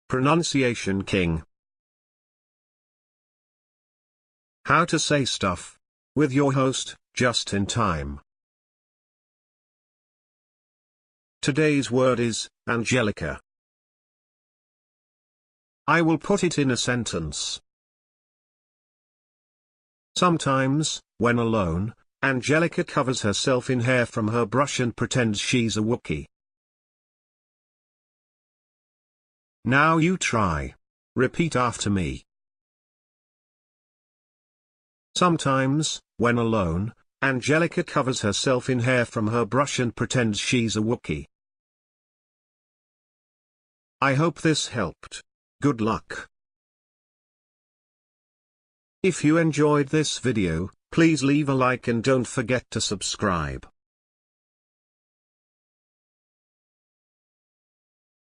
Pronunciation King. How to say stuff. With your host, just in time. Today's word is, Angelica. I will put it in a sentence. Sometimes, when alone, Angelica covers herself in hair from her brush and pretends she's a Wookiee. Now you try. Repeat after me. Sometimes, when alone, Angelica covers herself in hair from her brush and pretends she's a Wookiee. I hope this helped. Good luck. If you enjoyed this video, please leave a like and don't forget to subscribe.